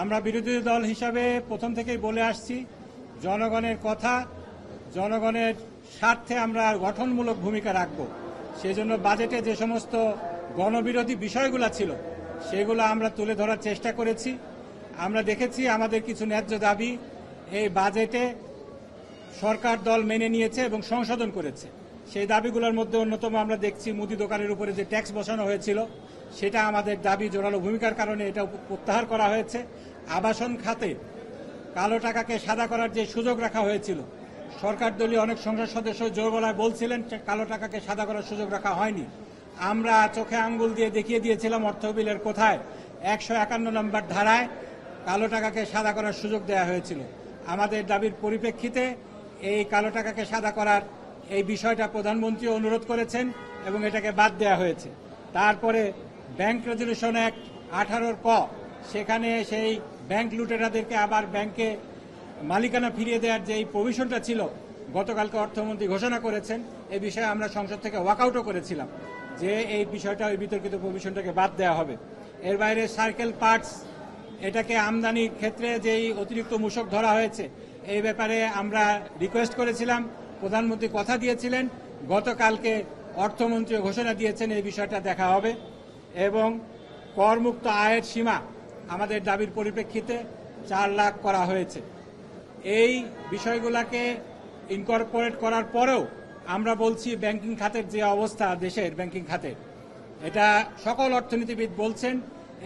আমরা বিরোধী দল হিসাবে প্রথম থেকেই বলে আসছি, জনগণের কথা, জনগণের স্বার্থে আমরা গঠনমূলক ভূমিকা রাখব। সেজন্য বাজেটে যে সমস্ত গণবিরোধী বিষয়গুলো ছিল সেগুলো আমরা তুলে ধরার চেষ্টা করেছি। আমরা দেখেছি আমাদের কিছু ন্যায্য দাবি এই বাজেটে সরকার দল মেনে নিয়েছে এবং সংশোধন করেছে। সেই দাবিগুলোর মধ্যে অন্যতম আমরা দেখছি মুদি দোকানের উপরে যে ট্যাক্স বসানো হয়েছিল সেটা আমাদের দাবি জোরালো ভূমিকার কারণে এটা প্রত্যাহার করা হয়েছে। আবাসন খাতে কালো টাকাকে সাদা করার যে সুযোগ রাখা হয়েছিল, সরকার দলীয় অনেক সংসদ সদস্য জোর গলায় বলছিলেন কালো টাকাকে সাদা করার সুযোগ রাখা হয়নি। আমরা চোখে আঙ্গুল দিয়ে দেখিয়ে দিয়েছিলাম অর্থ বিলের কোথায় 151 নম্বর ধারায় কালো টাকাকে সাদা করার সুযোগ দেওয়া হয়েছিল। আমাদের দাবির পরিপ্রেক্ষিতে এই কালো টাকাকে সাদা করার এই বিষয়টা প্রধানমন্ত্রী অনুরোধ করেছেন এবং এটাকে বাদ দেওয়া হয়েছে। তারপরে ব্যাংক রেজুলেশন অ্যাক্ট 18 ক, সেখানে সেই ব্যাংক লুটেরাদেরকে আবার ব্যাংকে মালিকানা ফিরিয়ে দেওয়ার যে এই প্রভিশনটা ছিল গতকালকে অর্থমন্ত্রী ঘোষণা করেছেন। এই বিষয়ে আমরা সংসদ থেকে ওয়াকআউটও করেছিলাম যে এই বিষয়টা ওই বিতর্কিত প্রভিশনটাকে বাদ দেওয়া হবে। এর বাইরে সার্কেল পার্টস এটাকে আমদানির ক্ষেত্রে যেই অতিরিক্ত মূসক ধরা হয়েছে এই ব্যাপারে আমরা রিকোয়েস্ট করেছিলাম, প্রধানমন্ত্রী কথা দিয়েছিলেন, গতকালকে অর্থমন্ত্রী ঘোষণা দিয়েছেন এই বিষয়টা দেখা হবে। এবং করমুক্ত আয়ের সীমা আমাদের দাবির পরিপ্রেক্ষিতে 4 লাখ করা হয়েছে। এই বিষয়গুলোকে ইনকর্পোরেট করার পরেও আমরা বলছি ব্যাংকিং খাতের যে অবস্থা দেশের ব্যাংকিং খাতের, এটা সকল অর্থনীতিবিদ বলছেন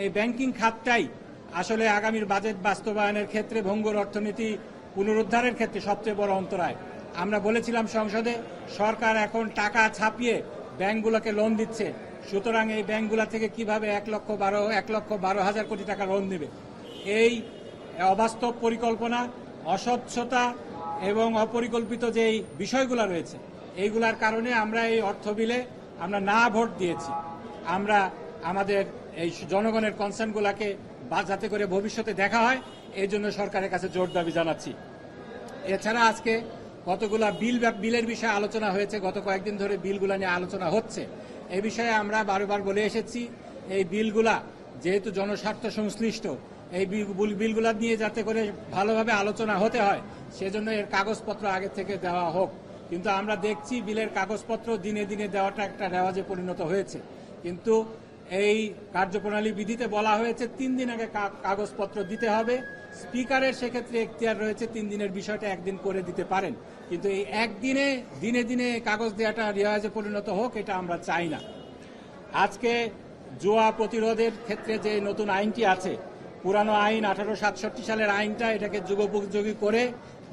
এই ব্যাংকিং খাতটাই আসলে আগামীর বাজেট বাস্তবায়নের ক্ষেত্রে ভঙ্গুর অর্থনীতি পুনরুদ্ধারের ক্ষেত্রে সবচেয়ে বড় অন্তরায়। আমরা বলেছিলাম সংসদে সরকার এখন টাকা ছাপিয়ে ব্যাংকগুলোকে লোন দিচ্ছে, সুতরাং এই ব্যাংকগুলো থেকে কিভাবে 1,12,000 কোটি টাকা লোন দেবে। এই অবাস্তব পরিকল্পনা, অস্বচ্ছতা এবং অপরিকল্পিত যেই বিষয়গুলো রয়েছে এইগুলার কারণে আমরা এই অর্থ বিলে আমরা না ভোট দিয়েছি। আমরা আমাদের এই জনগণের কনসার্নগুলোকে যাতে করে ভবিষ্যতে দেখা হয় এই জন্য সরকারের কাছে জোর দাবি জানাচ্ছি। এছাড়া আজকে কতগুলা বিলের বিষয়ে আলোচনা হয়েছে, গত কয়েকদিন ধরে বিলগুলা নিয়ে আলোচনা হচ্ছে। এই বিষয়ে আমরা বারবার বলে এসেছি এই বিলগুলা যেহেতু জনস্বার্থ সংশ্লিষ্ট, এই বিলগুলা নিয়ে যাতে করে ভালোভাবে আলোচনা হতে হয় সেজন্য এর কাগজপত্র আগে থেকে দেওয়া হোক। কিন্তু আমরা দেখছি বিলের কাগজপত্র দিনে দিনে দেওয়াটা একটা রেওয়াজে পরিণত হয়েছে। কিন্তু এই কার্যপ্রণালী বিধিতে বলা হয়েছে 3 দিন আগে কাগজপত্র দিতে হবে। স্পিকারের সেক্ষেত্রে এখতিয়ার রয়েছে 3 দিনের বিষয়টা 1 দিন করে দিতে পারেন, কিন্তু এই একদিনে দিনে দিনে কাগজ দেওয়াটা রেওয়াজে পরিণত হোক এটা আমরা চাই না। আজকে জুয়া প্রতিরোধের ক্ষেত্রে যে নতুন আইনটি আছে, পুরানো আইন 1867 সালের আইনটা, এটাকে যুগোপযোগী করে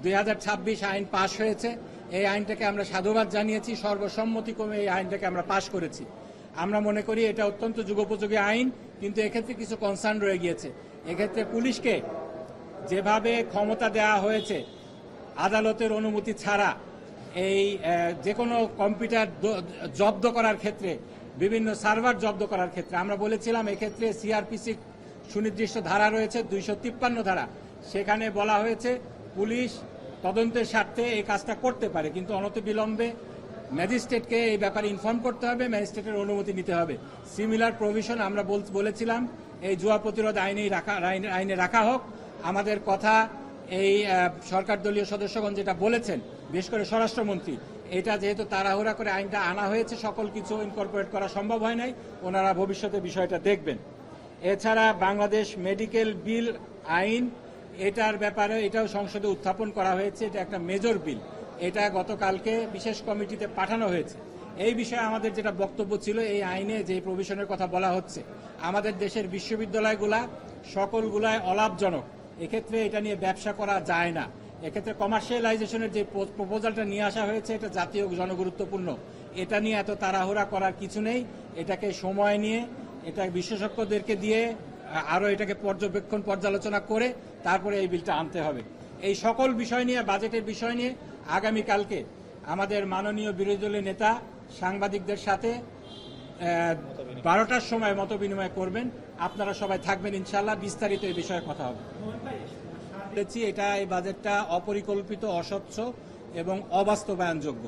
2026 আইন পাশ হয়েছে। এই আইনটাকে আমরা সাধুবাদ জানিয়েছি, সর্বসম্মতিক্রমে এই আইনটাকে আমরা পাশ করেছি। আমরা মনে করি এটা অত্যন্ত যুগোপযোগী আইন, কিন্তু এক্ষেত্রে কিছু কনসার্ন রয়ে গিয়েছে। এক্ষেত্রে পুলিশকে যেভাবে ক্ষমতা দেওয়া হয়েছে আদালতের অনুমতি ছাড়া এই যে কোনো কম্পিউটার জব্দ করার ক্ষেত্রে, বিভিন্ন সার্ভার জব্দ করার ক্ষেত্রে আমরা বলেছিলাম এক্ষেত্রে সিআরপিসি সুনির্দিষ্ট ধারা রয়েছে 253 ধারা, সেখানে বলা হয়েছে পুলিশ তদন্তের স্বার্থে এই কাজটা করতে পারে, কিন্তু অনতিবিলম্বে ম্যাজিস্ট্রেটকে এই ব্যাপারে ইনফর্ম করতে হবে, ম্যাজিস্ট্রেটের অনুমতি নিতে হবে। সিমিলার প্রভিশন আমরা বলেছিলাম এই জুয়া প্রতিরোধ আইনে রাখা হোক। আমাদের কথা এই সরকার দলীয় সদস্যগণ যেটা বলেছেন, বিশেষ করে স্বরাষ্ট্রমন্ত্রী, এটা যেহেতু তাড়াহুড়া করে আইনটা আনা হয়েছে সকল কিছু ইনকর্পোরেট করা সম্ভব হয় নাই, ওনারা ভবিষ্যতে বিষয়টা দেখবেন। এছাড়া বাংলাদেশ মেডিকেল বিল আইন, এটার ব্যাপারে এটাও সংসদে উত্থাপন করা হয়েছে। এটা একটা মেজর বিল, এটা গতকালকে বিশেষ কমিটিতে পাঠানো হয়েছে। এই বিষয়ে আমাদের যেটা বক্তব্য ছিল, এই আইনে যে প্রভিশনের কথা বলা হচ্ছে, আমাদের দেশের বিশ্ববিদ্যালয়গুলা সকলগুলায় অলাভজনক, এক্ষেত্রে এটা নিয়ে ব্যবসা করা যায় না। এক্ষেত্রে কমার্শিয়ালাইজেশনের যে প্রপোজালটা নিয়ে আসা হয়েছে এটা জাতীয় জনগুরুত্বপূর্ণ, এটা নিয়ে এত তাড়াহুড়া করার কিছু নেই। এটাকে সময় নিয়ে, এটা বিশেষজ্ঞদেরকে দিয়ে আরও এটাকে পর্যালোচনা করে তারপরে এই বিলটা আনতে হবে। এই সকল বিষয় নিয়ে, বাজেটের বিষয় নিয়ে আগামীকালকে আমাদের মাননীয় বিরোধী দলের নেতা সাংবাদিকদের সাথে 12টার সময় মত বিনিময় করবেন। আপনারা সবাই থাকবেন ইনশাআল্লাহ, বিস্তারিত এই বিষয়ে কথা হবে। এটা এই বাজেটটা অপরিকল্পিত, অস্বচ্ছ এবং অবাস্তবায়নযোগ্য।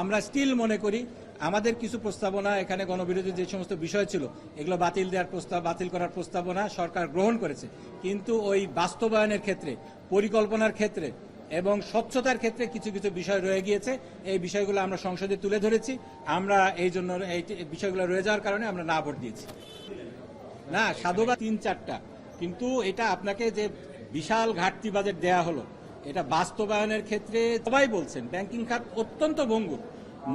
আমরা স্টিল মনে করি আমাদের কিছু প্রস্তাবনা এখানে গণবিরোধী যে সমস্ত বিষয় ছিল এগুলো বাতিল করার প্রস্তাবনা সরকার গ্রহণ করেছে, কিন্তু ওই বাস্তবায়নের ক্ষেত্রে, পরিকল্পনার ক্ষেত্রে এবং স্বচ্ছতার ক্ষেত্রে কিছু কিছু বিষয় রয়ে গিয়েছে। এই বিষয়গুলো আমরা সংসদে তুলে ধরেছি। আমরা এই জন্য এই বিষয়গুলো রয়ে যাওয়ার কারণে আমরা না ভোট দিয়েছি। না, সাধুবাদ ৩-৪টা, কিন্তু এটা আপনাকে যে বিশাল ঘাটতি বাজেট দেয়া হলো, এটা বাস্তবায়নের ক্ষেত্রে সবাই বলছেন ব্যাংকিং খাত অত্যন্ত ভঙ্গুর।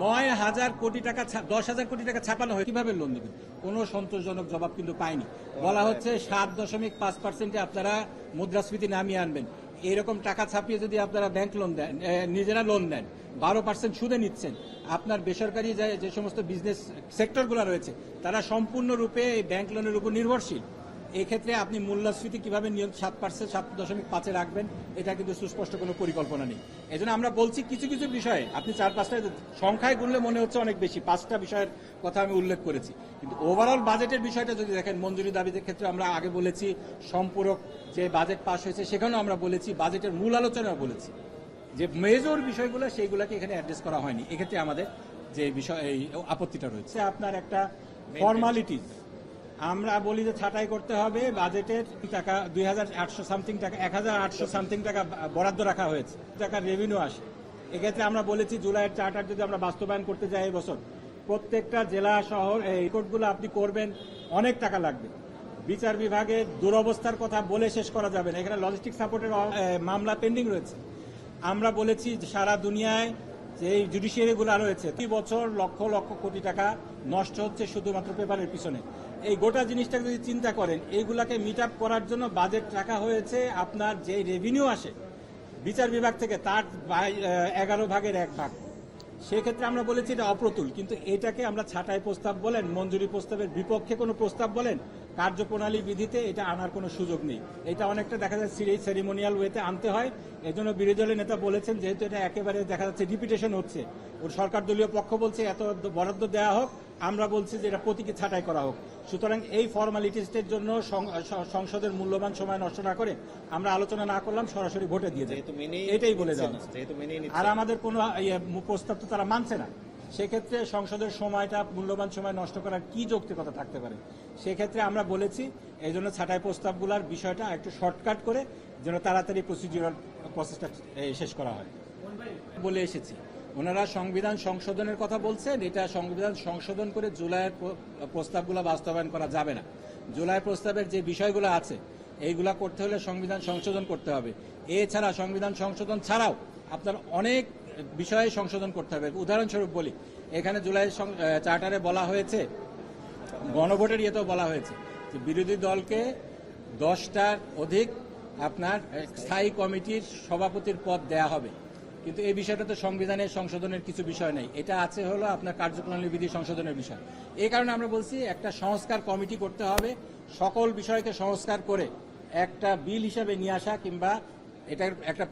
৯,০০০ কোটি টাকা, ১০,০০০ কোটি টাকা ছাপানো হয়, কিভাবে লোন দেবেন? কোনো সন্তোষজনক জবাব কিন্তু পাইনি। বলা হচ্ছে ৭.৫%-এ আপনারা মুদ্রাস্ফীতি নামিয়ে আনবেন। এরকম টাকা ছাপিয়ে যদি আপনারা ব্যাংক লোন দেন, নিজেরা লোন দেন, 12% সুদে নিচ্ছেন, আপনার বেসরকারি যে সমস্ত বিজনেস সেক্টরগুলো রয়েছে তারা সম্পূর্ণরূপে এই ব্যাংক লোনের উপর নির্ভরশীল। এক্ষেত্রে আপনি মূল্যস্ফীতি কিভাবে 7%, 7.5-এ রাখবেন, এটা কিন্তু সুস্পষ্ট কোনো পরিকল্পনা নেই। এই জন্য আমরা বলছি কিছু কিছু বিষয়ে আপনি 4-5টা সংখ্যায় গুনলে মনে হচ্ছে অনেক বেশি, 5টা বিষয়ের কথা আমি উল্লেখ করেছি, কিন্তু ওভারঅল বাজেটের বিষয়টা যদি দেখেন, মঞ্জুরি দাবিদের ক্ষেত্রে আমরা আগে বলেছি, সম্পূরক যে বাজেট পাস হয়েছে সেখানেও আমরা বলেছি, বাজেটের মূল আলোচনাও বলেছি যে মেজর বিষয়গুলো সেইগুলোকে এখানে অ্যাড্রেস করা হয়নি। এক্ষেত্রে আমাদের যে বিষয় এই আপত্তিটা রয়েছে, আপনার একটা ফর্মালিটিস আমরা বলি যে ছাঁটাই করতে হবে। বাজেটের টাকা 2,800 সামথিং টাকা, 1,800 সামথিং টাকা বরাদ্দ রাখা হয়েছে, টাকা রেভিনিউ আসে। এক্ষেত্রে আমরা বলেছি জুলাইয়ের চার্টার যদি আমরা বাস্তবায়ন করতে যাই এই বছর, প্রত্যেকটা জেলা শহর এই রিপোর্টগুলো আপনি করবেন, অনেক টাকা লাগবে। বিচার বিভাগের দুরবস্থার কথা বলে শেষ করা যাবে না, এখানে লজিস্টিক সাপোর্টের মামলা পেন্ডিং রয়েছে। আমরা বলেছি সারা দুনিয়ায় যে এই জুডিশিয়ারিগুলো রয়েছে, 2 বছর লক্ষ লক্ষ কোটি টাকা নষ্ট হচ্ছে শুধুমাত্র পেপারের পিছনে। এই গোটা জিনিসটা যদি চিন্তা করেন, এইগুলাকে মিট আপ করার জন্য বাজেট রাখা হয়েছে আপনার যে রেভিনিউ আসে বিচার বিভাগ থেকে তার 11 ভাগের 1 ভাগ। সেক্ষেত্রে আমরা বলেছি এটা অপ্রতুল, কিন্তু এটাকে আমরা ছাঁটাই প্রস্তাব বলেন, মঞ্জুরি প্রস্তাবের বিপক্ষে কোনো প্রস্তাব বলেন, কার্যপ্রণালী বিধিতে এটা আনার কোনো সুযোগ নেই। এটা অনেকটা দেখা যাচ্ছে সেরিমোনিয়াল ওয়েতে আনতে হয়। এজন্য বিরোধী দলের নেতা বলেছেন যেহেতু এটা একেবারে দেখা যাচ্ছে রিপিটেশন হচ্ছে, ওর সরকার দলীয় পক্ষ বলছে এত বরাদ্দ দেওয়া হোক, আমরা বলছি যে এটা প্রতীকী ছাঁটাই করা হোক। সুতরাং এই ফর্মালিটিসের জন্য সংসদের মূল্যবান সময় নষ্ট না করে আমরা আলোচনা না করলাম, সরাসরি ভোটে দিয়ে যাই, এটাই বলে যান। আর আমাদের কোনো প্রস্তাব তো তারা মানছে না, সেক্ষেত্রে সংসদের সময়টা, মূল্যবান সময় নষ্ট করার কি যৌক্তিকতা থাকতে পারে? সেক্ষেত্রে আমরা বলেছি এই জন্য ছাঁটাই প্রস্তাবগুলোর বিষয়টা একটু শর্টকাট করে যেন তাড়াতাড়ি প্রসিডিউরাল প্রসেসটা শেষ করা হয় বলে এসেছি। ওনারা সংবিধান সংশোধনের কথা বলছেন, এটা সংবিধান সংশোধন করে জুলাইয়ের প্রস্তাবগুলো বাস্তবায়ন করা যাবে না। জুলাই প্রস্তাবের যে বিষয়গুলো আছে এইগুলা করতে হলে সংবিধান সংশোধন করতে হবে। এছাড়া সংবিধান সংশোধন ছাড়াও আপনার অনেক বিষয়ে সংশোধন করতে হবে। উদাহরণস্বরূপ বলি, এখানে জুলাই চার্টারে বলা হয়েছে, গণভোটের ইয়েতেও বলা হয়েছে যে বিরোধী দলকে 10টার অধিক আপনার স্থায়ী কমিটির সভাপতির পদ দেয়া হবে, কিন্তু এই বিষয়টা তো সংবিধানের সংশোধনের কিছু বিষয় নেই, এটা আছে হলো আপনার কার্যপ্রণালী বিধি সংশোধনের বিষয়। এই কারণে আমরা বলছি একটা সংস্কার কমিটি করতে হবে, সকল বিষয়কে সংস্কার করে একটা বিল হিসাবে নিয়ে আসা কিংবা এটার একটা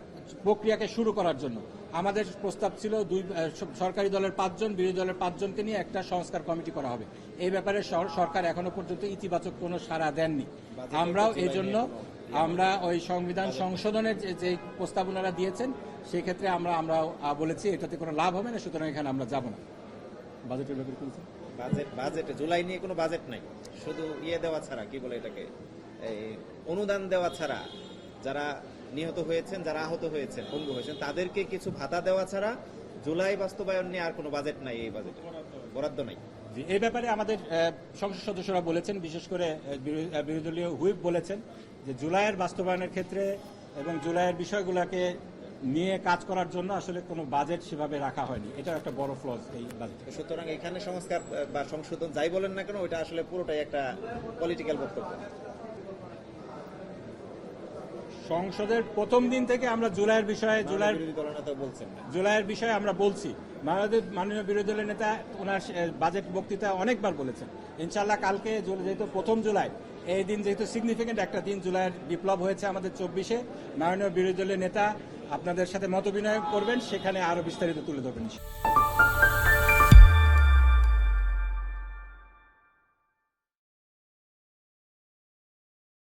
প্রক্রিয়াকে শুরু করার জন্য আমাদের প্রস্তাব ছিল সরকারি দলের 5 জন, বিরোধী দলের 5 জনকে নিয়ে একটা সংস্কার কমিটি করা হবে। এই ব্যাপারে সরকার এখনো পর্যন্ত ইতিবাচক কোনো সাড়া দেননি। আমরাও এই জন্য আমরা ওই সংবিধান সংশোধনের যে প্রস্তাব ওনারা দিয়েছেন সেক্ষেত্রে আমরা বলেছি এটাতে কোনো লাভ হবে না, সুতরাং এখানে আমরা যাব না। বাজেটের ব্যাপারে বলছেন, বাজেটে জুলাই নিয়ে কোনো বাজেট নাই, শুধু দেওয়া ছাড়া, কি বলে এটাকে, অনুদান দেওয়া ছাড়া, যারা নিহত হয়েছেন, যারা আহত হয়েছেন, পঙ্গু হয়েছেন, তাদেরকে কিছু ভাতা দেওয়া ছাড়া জুলাই বাস্তবায়ন নিয়ে আর কোনো বাজেট নাই, এই বাজেটে বরাদ্দ নাই। এই ব্যাপারে আমাদের সংসদ সদস্যরা বলেছেন, বিশেষ করে বিরোধী দলীয় হুইপ বলেছেন যে জুলাইয়ের বাস্তবায়নের ক্ষেত্রে এবং জুলাইয়ের বিষয়গুলোকে নিয়ে কাজ করার জন্য আসলে কোনো বাজেট সেভাবে রাখা হয়নি, এটা একটা বড় ফ্লজ এই বাজেট। সুতরাং এখানে সংস্কার বা সংশোধন যাই বলেন না কেন, ওইটা আসলে পুরোটাই একটা পলিটিক্যাল বক্তব্য। সংসদের প্রথম দিন থেকে আমরা জুলাইয়ের বিষয়ে আমরা বলছি, মাননীয় বিরোধী দলের নেতা ওনার বাজেট বক্তৃতা অনেকবার বলেছেন। ইনশাল্লাহ কালকে যেহেতু 1 জুলাই, এই দিন যেহেতু সিগনিফিকেন্ট একটা দিন, জুলাইয়ের বিপ্লব হয়েছে আমাদের 24-এ, মাননীয় বিরোধী দলের নেতা আপনাদের সাথে মত বিনিময় করবেন, সেখানে আরো বিস্তারিত তুলে ধরবেন।